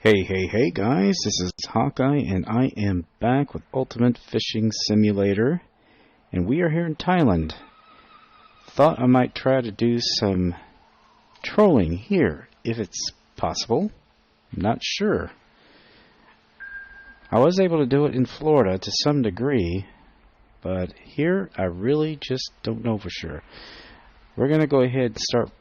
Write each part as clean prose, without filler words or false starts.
Hey guys, this is Hawkeye and I am back with Ultimate Fishing Simulator, and we are here in Thailand. Thought I might try to do some trolling here, if it's possible. I'm not sure. I was able to do it in Florida to some degree, but here I really just don't know for sure. We're going to go ahead and start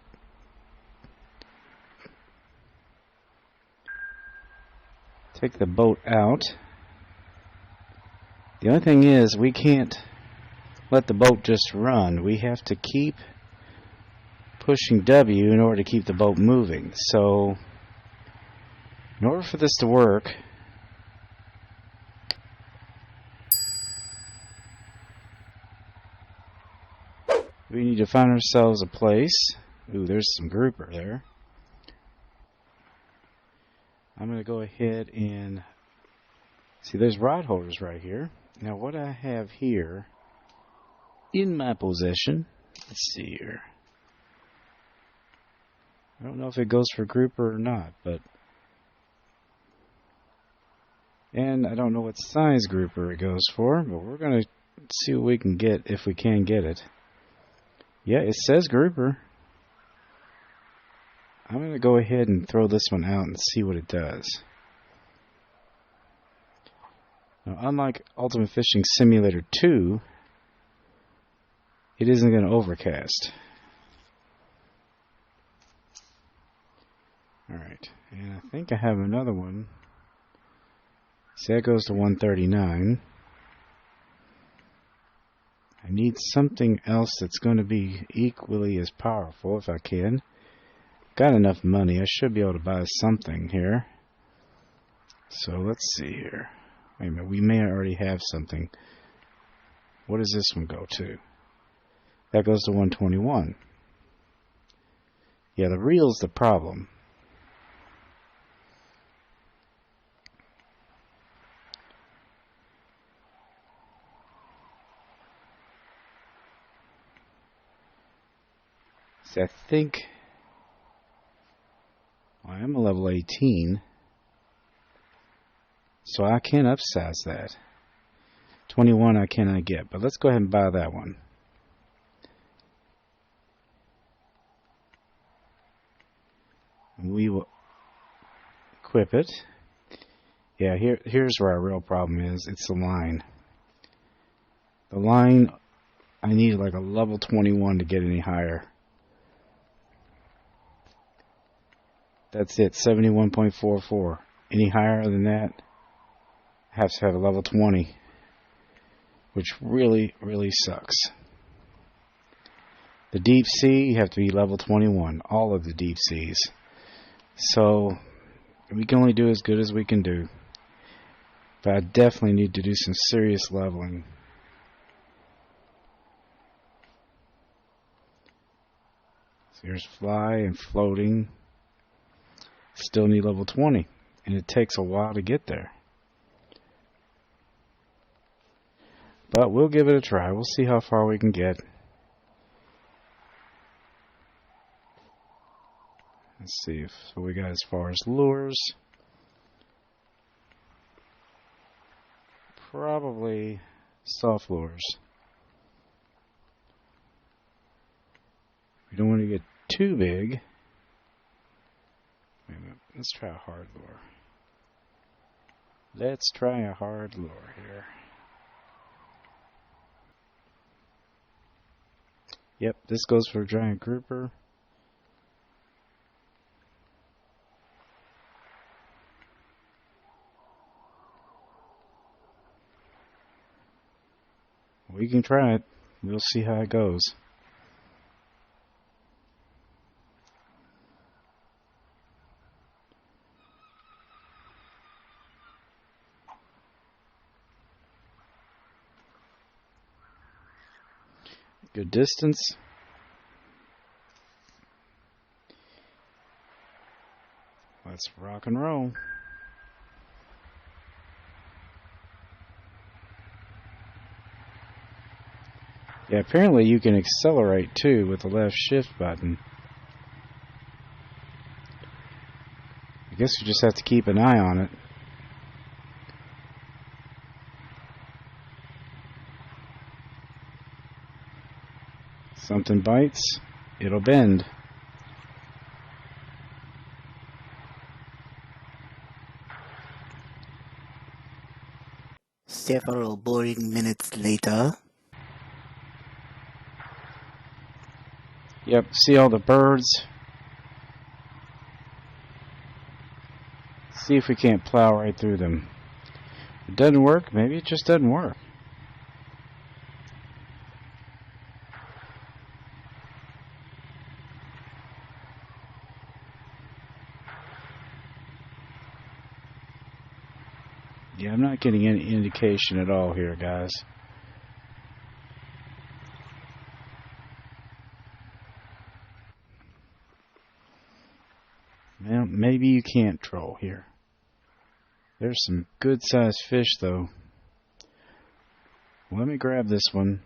take the boat out. The only thing is, we can't let the boat just run. We have to keep pushing W in order to keep the boat moving. So, in order for this to work, we need to find ourselves a place. Ooh, there's some grouper there. I'm going to go ahead and see, there's rod holders right here. Now what I have here in my possession, let's see here. I don't know if it goes for grouper or not, and I don't know what size grouper it goes for, but we're going to see what we can get, if we can get it. Yeah, it says grouper. I'm going to go ahead and throw this one out and see what it does. Now, unlike Ultimate Fishing Simulator 2, it isn't going to overcast. Alright, and I think I have another one. See, that goes to 139. I need something else that's going to be equally as powerful if I can. Got enough money. I should be able to buy something here. So let's see here. Wait a minute. We may already have something. What does this one go to? That goes to 121. Yeah, the reel's the problem. See, I think I am a level 18, so I can upsize that. 21 I cannot get, but let's go ahead and buy that one. We will equip it. Yeah, here's where our real problem is. It's the line. The line, I need like a level 21 to get any higher. That's it, 71.44. Any higher than that, have to have a level 20, which really, really sucks. The deep sea, you have to be level 21, all of the deep seas. So, we can only do as good as we can do. But I definitely need to do some serious leveling. So here's fly and floating. Still need level 20, and it takes a while to get there. But we'll give it a try. We'll see how far we can get. Let's see if what we got as far as lures. Probably soft lures. We don't want to get too big. Wait a minute. Let's try a hard lure. Let's try a hard lure here. Yep, this goes for a giant grouper. We can try it. We'll see how it goes. Good distance. Let's rock and roll. Yeah, apparently you can accelerate too with the left shift button. I guess you just have to keep an eye on it. Something bites, it'll bend. Several boring minutes later. Yep, see all the birds? See if we can't plow right through them. If it doesn't work, maybe it just doesn't work. Yeah, I'm not getting any indication at all here, guys. Well, maybe you can't troll here. There's some good sized fish though. Let me grab this one.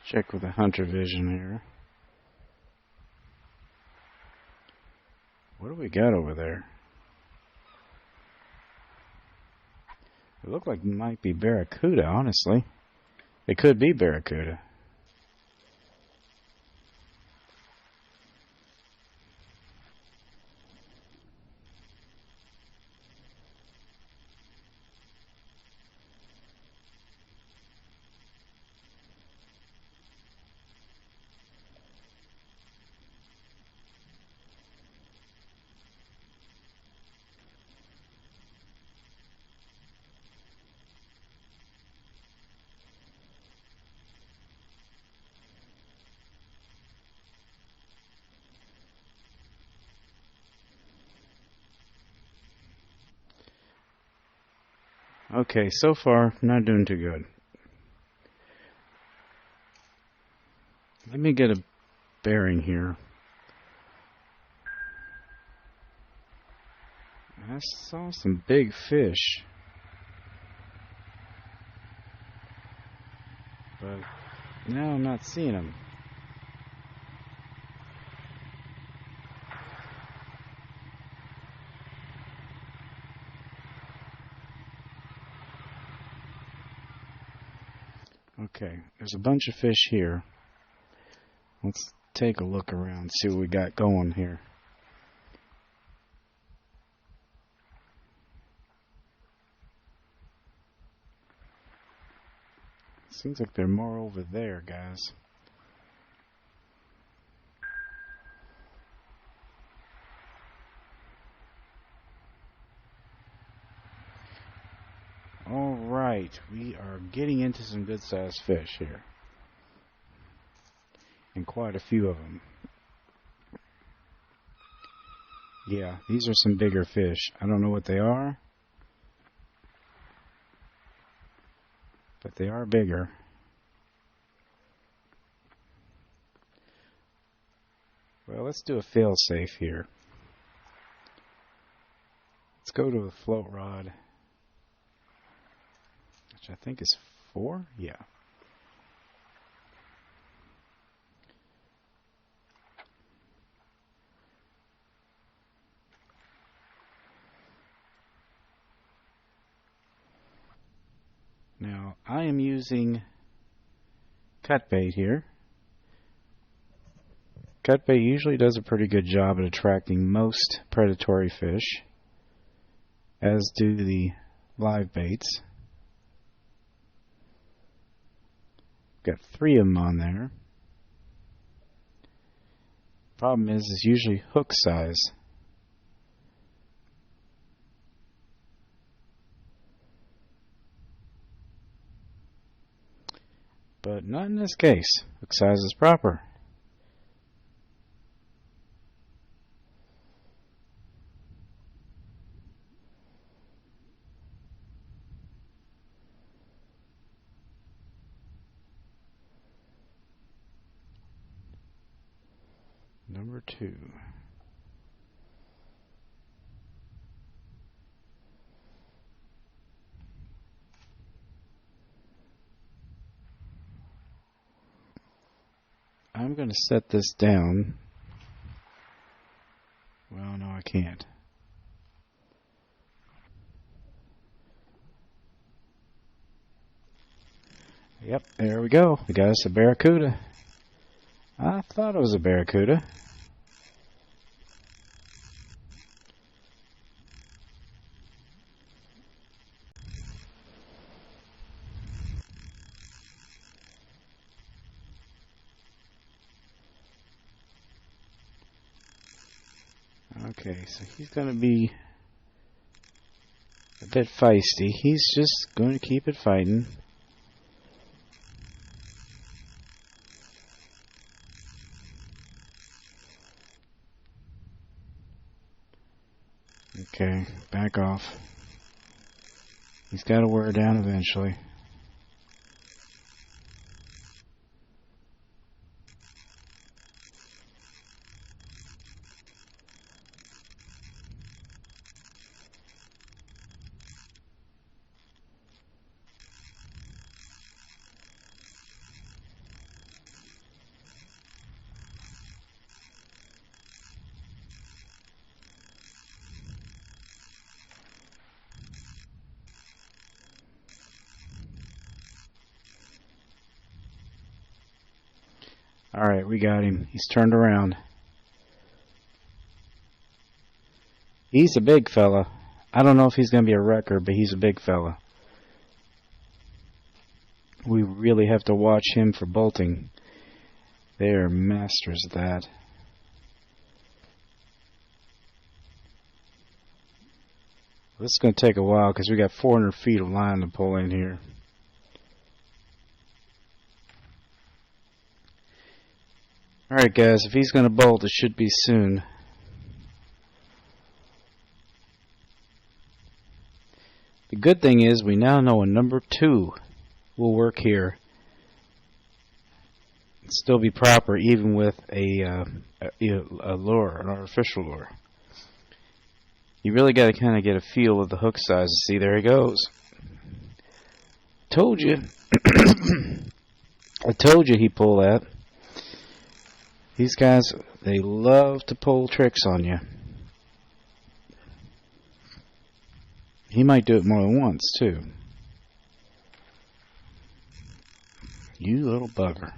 Check with the hunter vision here. What do we got over there? It looked like it might be Barracuda, honestly. It could be Barracuda. Okay, so far, not doing too good. Let me get a bearing here. I saw some big fish. But now I'm not seeing them. Okay, there's a bunch of fish here. Let's take a look around, see what we got going here. Seems like they're more over there, guys. Alright, we are getting into some good sized fish here. And quite a few of them. Yeah, these are some bigger fish. I don't know what they are, but they are bigger. Well, let's do a fail-safe here. Let's go to a float rod, which I think is 4? Yeah. Now, I am using cut bait here. Cut bait usually does a pretty good job at attracting most predatory fish, as do the live baits. Got 3 of them on there. Problem is, it's usually hook size. But not in this case. Hook size is proper. Number 2. I'm going to set this down. Well, no, I can't. Yep, there we go. We got us a Barracuda. I thought it was a Barracuda. Okay, so he's going to be a bit feisty. He's just going to keep it fighting. Okay, back off. He's got to wear down eventually. Alright, we got him. He's turned around. He's a big fella. I don't know if he's going to be a wrecker, but he's a big fella. We really have to watch him for bolting. They are masters of that. This is going to take a while because we got 400 feet of line to pull in here. Alright guys, if he's going to bolt, it should be soon. The good thing is we now know a number 2 will work here. It'll still be proper even with a lure, an artificial lure. You really got to kind of get a feel of the hook size. See, there he goes. Told you. I told you he'd pull that. These guys, they love to pull tricks on you. He might do it more than once, too. You little bugger.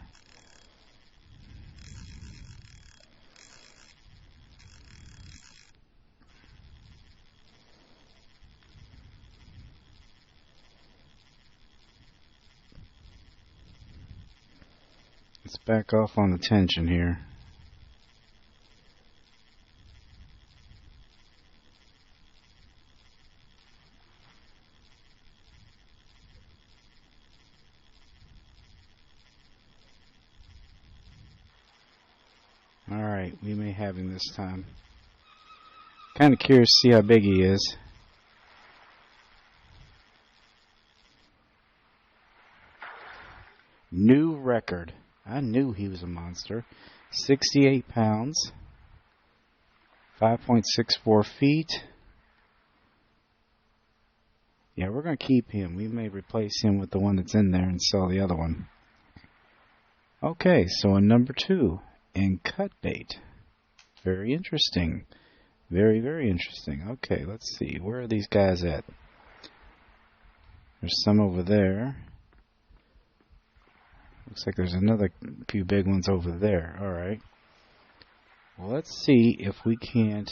Let's back off on the tension here. Alright, we may have him this time. Kind of curious to see how big he is. New record. I knew he was a monster. 68 pounds. 5.64 feet. Yeah, we're going to keep him. We may replace him with the one that's in there and sell the other one. Okay, so a number 2. And cut bait. Very interesting. Very, very interesting. Okay, let's see. Where are these guys at? There's some over there. Looks like there's another few big ones over there. Alright. Well, let's see if we can't...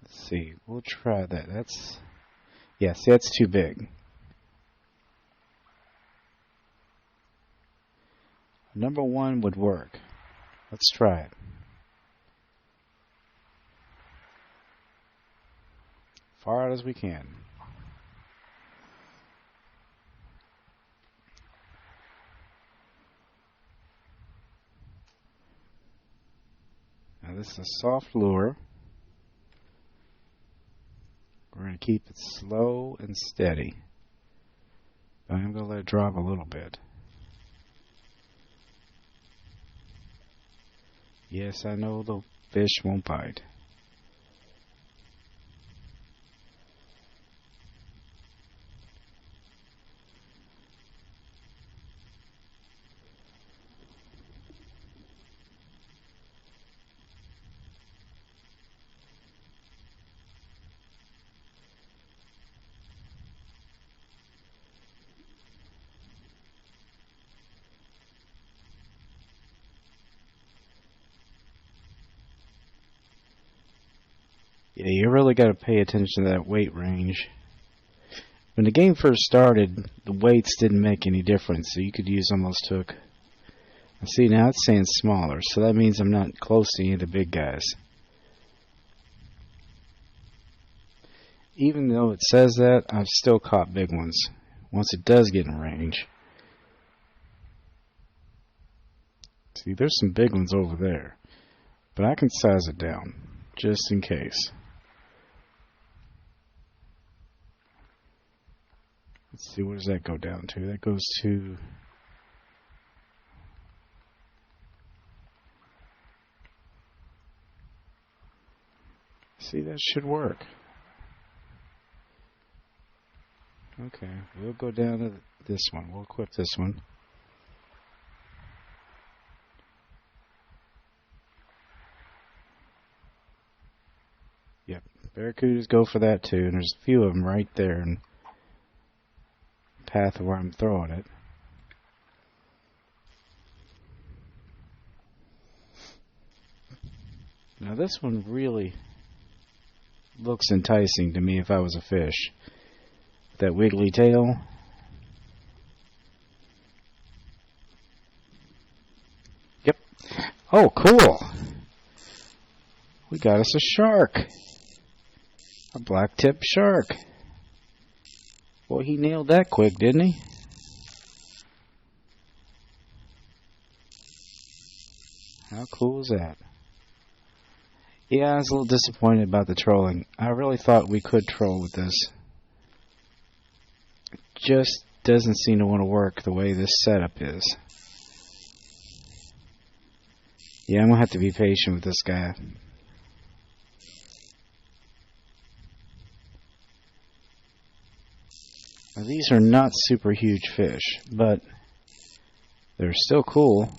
Let's see. We'll try that. That's... Yeah, see, that's too big. Number 1 would work. Let's try it. Far out as we can. Now this is a soft lure. We're going to keep it slow and steady. But I'm going to let it drop a little bit. Yes, I know the fish won't bite. Yeah, you really got to pay attention to that weight range. When the game first started, the weights didn't make any difference, so you could use almost hook. See, now it's saying smaller, so that means I'm not close to any of the big guys. Even though it says that, I've still caught big ones once it does get in range. See, there's some big ones over there, but I can size it down just in case. Let's see, what does that go down to? That goes to... See, that should work. Okay, we'll go down to this one. We'll equip this one. Yep, Barracudas go for that too, and there's a few of them right there in the path of where I'm throwing it. Now this one really looks enticing to me if I was a fish. That wiggly tail. Yep. Oh, cool. We got us a shark. A blacktip shark. Boy, he nailed that quick, didn't he? How cool is that? Yeah, I was a little disappointed about the trolling. I really thought we could troll with this. It just doesn't seem to want to work the way this setup is. Yeah, I'm going to have to be patient with this guy. Now, these are not super huge fish, but they're still cool.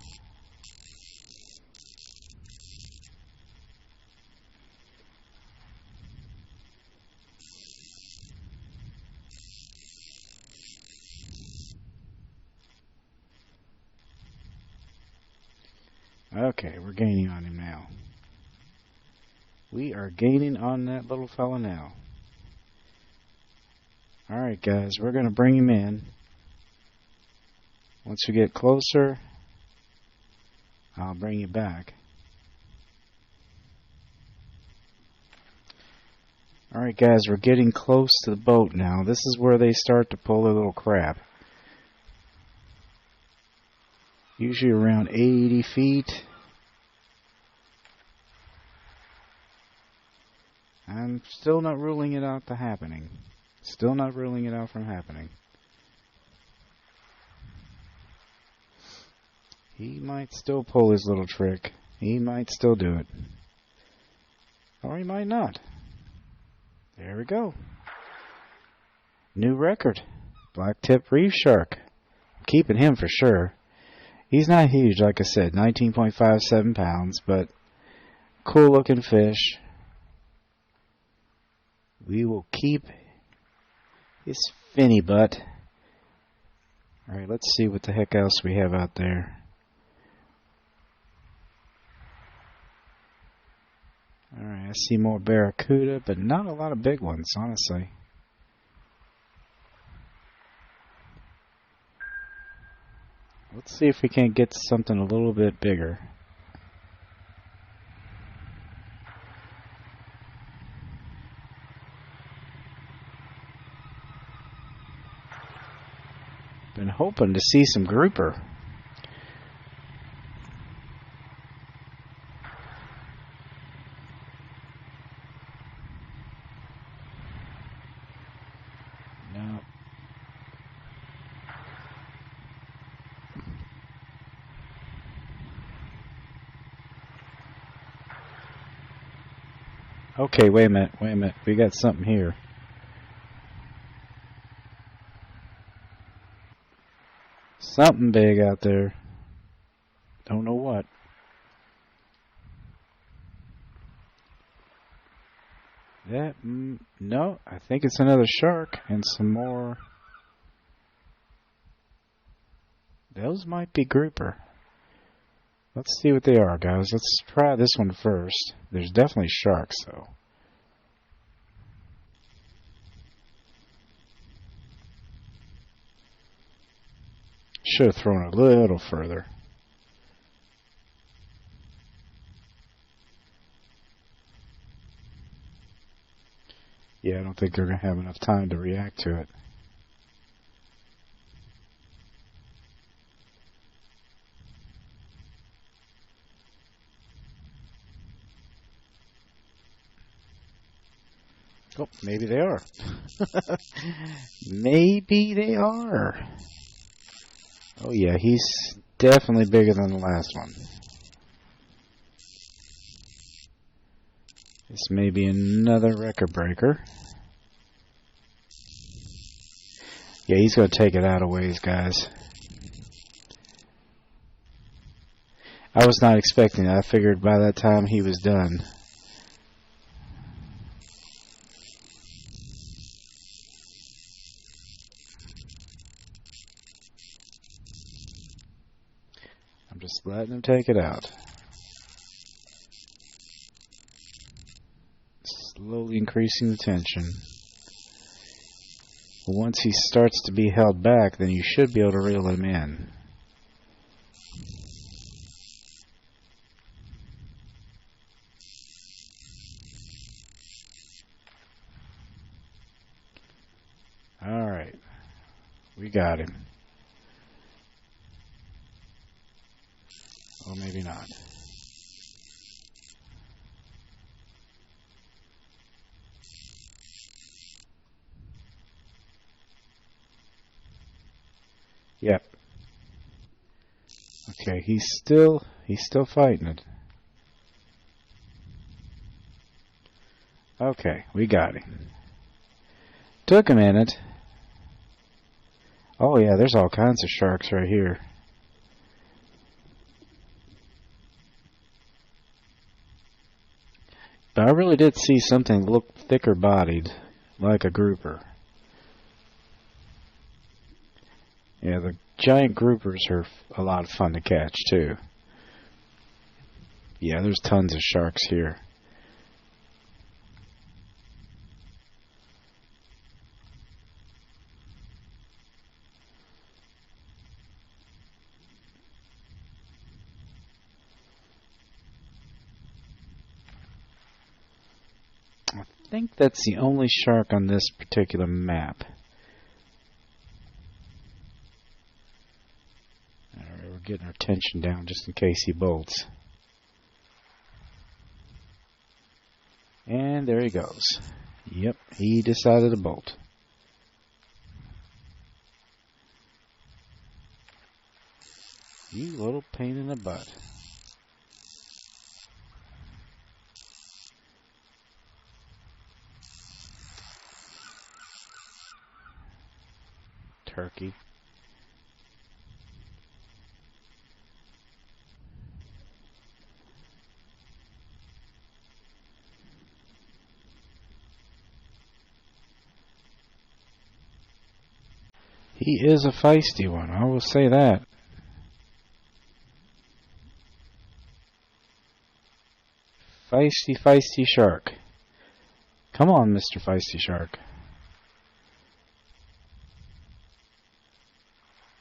Okay, we're gaining on him now. We are gaining on that little fella now. Alright guys, we're going to bring him in. Once we get closer, I'll bring you back. Alright guys, we're getting close to the boat now. This is where they start to pull their little crap. Usually around 80 feet. I'm still not ruling it out to happening. Still not ruling it out from happening. He might still pull his little trick. He might still do it. Or he might not. There we go. New record. Blacktip Reef Shark. I'm keeping him for sure. He's not huge, like I said, 19.57 pounds, but cool looking fish. We will keep his finny butt. Alright, let's see what the heck else we have out there. Alright, I see more Barracuda, but not a lot of big ones, honestly. Let's see if we can't get something a little bit bigger. Been hoping to see some grouper. No. Okay, wait a minute. We got something here. Something big out there. Don't know what. That, no, I think it's another shark and some more. Those might be grouper. Let's see what they are, guys. Let's try this one first. There's definitely sharks, though. Should have thrown a little further. Yeah, I don't think they're going to have enough time to react to it. Oh, maybe they are. Maybe they are. Oh yeah, he's definitely bigger than the last one. This may be another record breaker. Yeah, he's going to take it out a ways, guys. I was not expecting it. I figured by that time he was done. I'm just letting him take it out. Slowly increasing the tension. Once he starts to be held back, then you should be able to reel him in. Alright. We got him. Or maybe not. Yep. Okay, he's still fighting it. Okay, we got him. Took a minute. Oh yeah, there's all kinds of sharks right here. But I really did see something look thicker bodied, like a grouper. Yeah, the giant groupers are a lot of fun to catch too. Yeah, there's tons of sharks here. I think that's the only shark on this particular map. Alright, we're getting our tension down just in case he bolts. And there he goes. Yep, he decided to bolt. You little pain in the butt. Turkey. He is a feisty one, I will say that. Feisty, feisty shark. Come on, Mr. Feisty Shark.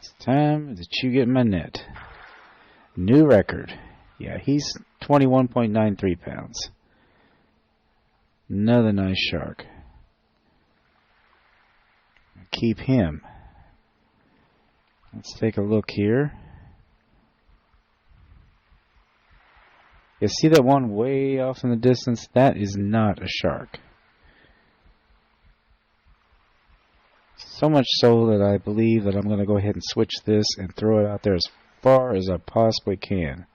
It's time that you get in my net. New record. Yeah, he's 21.93 pounds. Another nice shark. Keep him. Let's take a look here. You see that one way off in the distance? That is not a shark. So much so that I believe that I'm going to go ahead and switch this and throw it out there as far as I possibly can.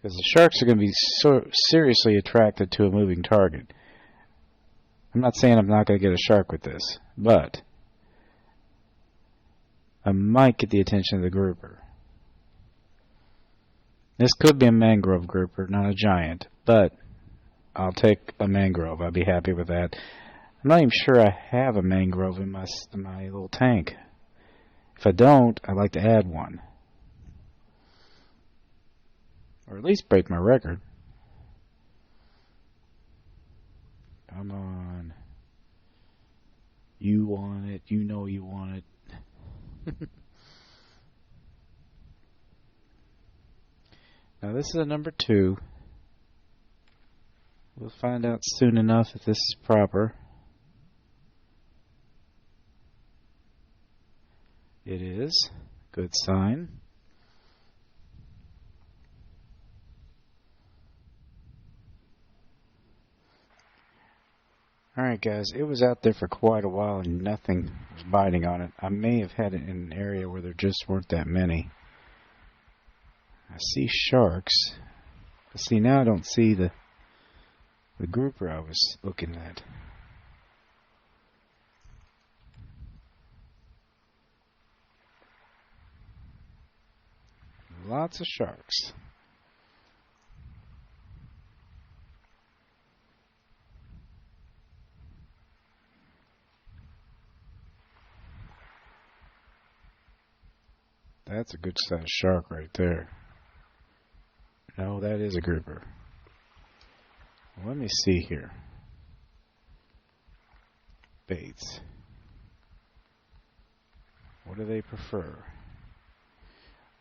Because the sharks are going to be so seriously attracted to a moving target. I'm not saying I'm not going to get a shark with this, but I might get the attention of the grouper. This could be a mangrove grouper, not a giant, but I'll take a mangrove. I'll be happy with that. I'm not even sure I have a mangrove in my little tank. If I don't, I'd like to add one. Or at least break my record. Come on. You want it. You know you want it. Now this is a number 2. We'll find out soon enough if this is proper. It is. Good sign. Alright guys, it was out there for quite a while and nothing was biting on it. I may have had it in an area where there just weren't that many. I see sharks. But see, now I don't see the grouper I was looking at. Lots of sharks. That's a good sized shark right there. No, that is a grouper. Well, let me see here. Baits. What do they prefer?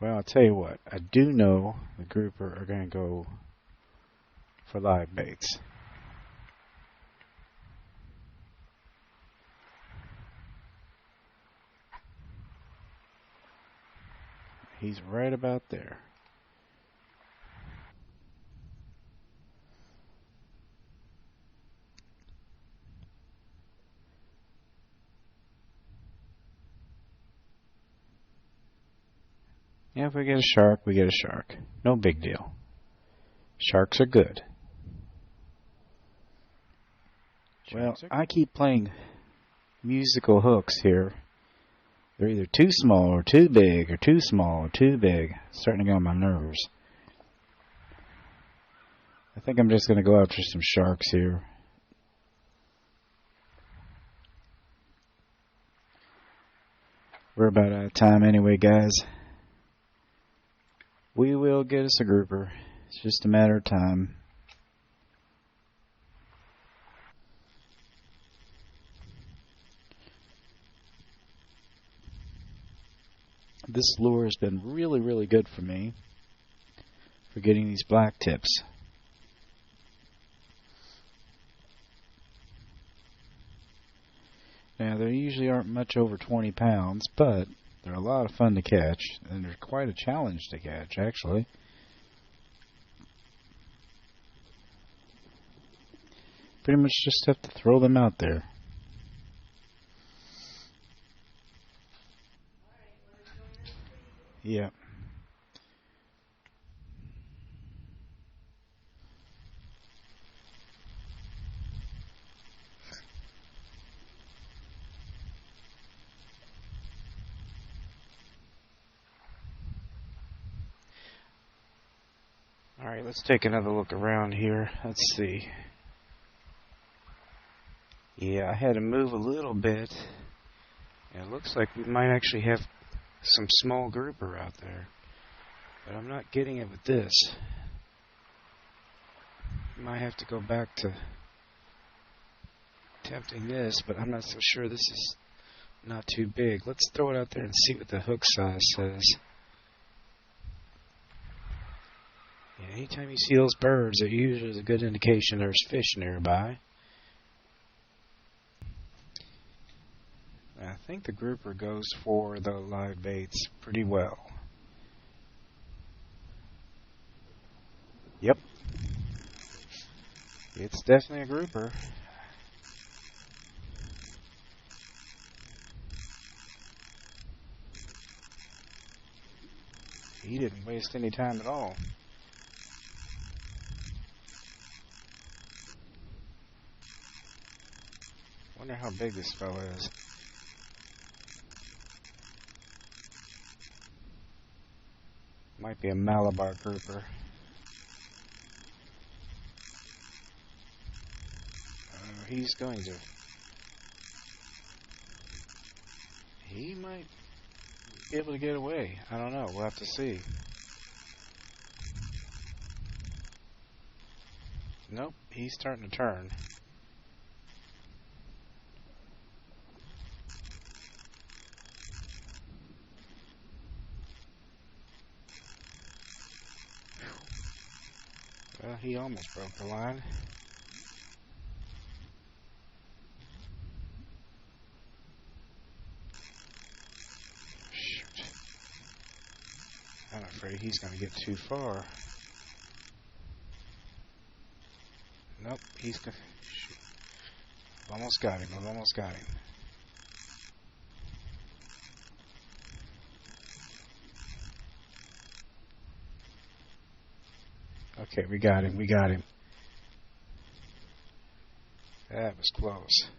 Well, I'll tell you what. I do know the grouper are going to go for live baits. He's right about there. Yeah, if we get a shark, we get a shark. No big deal. Sharks are good. Well, I keep playing musical hooks here. They're either too small or too big, or too small or too big. It's starting to get on my nerves. I think I'm just going to go after some sharks here. We're about out of time anyway, guys. We will get us a grouper. It's just a matter of time. This lure has been really, really good for me for getting these black tips. Now, they usually aren't much over 20 pounds, but they're a lot of fun to catch, and they're quite a challenge to catch, actually. Pretty much just have to throw them out there. Yeah. Alright, let's take another look around here. Let's see. Yeah, I had to move a little bit. And it looks like we might actually have some small grouper out there. But I'm not getting it with this. Might have to go back to attempting this, but I'm not so sure this is not too big. Let's throw it out there and see what the hook size says. Yeah, anytime you see those birds, it usually is a good indication there's fish nearby. I think the grouper goes for the live baits pretty well. Yep. It's definitely a grouper. He didn't waste any time at all. Wonder how big this fella is. Might be a Malabar Grouper. He's going to. He might be able to get away. I don't know. We'll have to see. Nope, he's starting to turn. Well, he almost broke the line. Shoot. I'm afraid he's going to get too far. Nope, he's going to... Shoot. I've almost got him. I've almost got him. Okay, we got him. We got him. That was close.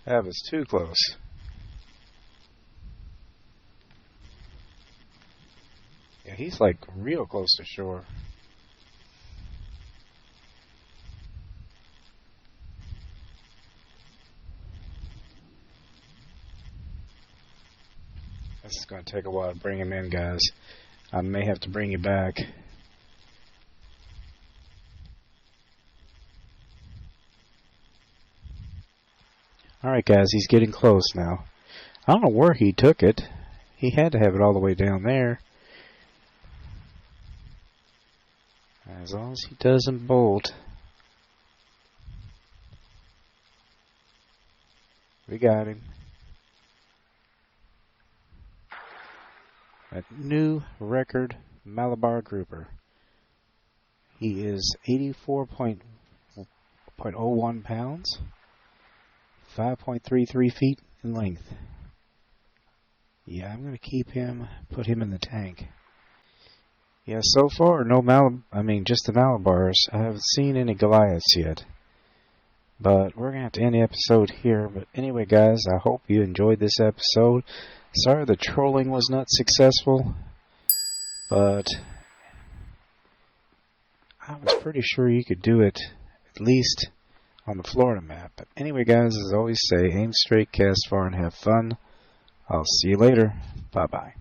That was too close. Yeah, he's like real close to shore. This is going to take a while to bring him in, guys. I may have to bring you back. Alright, guys, he's getting close now. I don't know where he took it. He had to have it all the way down there. As long as he doesn't bolt. We got him. A new record Malabar Grouper. He is 84.01 pounds, 5.33 feet in length. Yeah, I'm going to keep him, put him in the tank. Yeah, so far, just the Malabars. I haven't seen any Goliaths yet. But we're going to have to end the episode here. But anyway, guys, I hope you enjoyed this episode. Sorry the trolling was not successful, but I was pretty sure you could do it, at least on the Florida map. But anyway, guys, as I always say, aim straight, cast far, and have fun. I'll see you later. Bye-bye.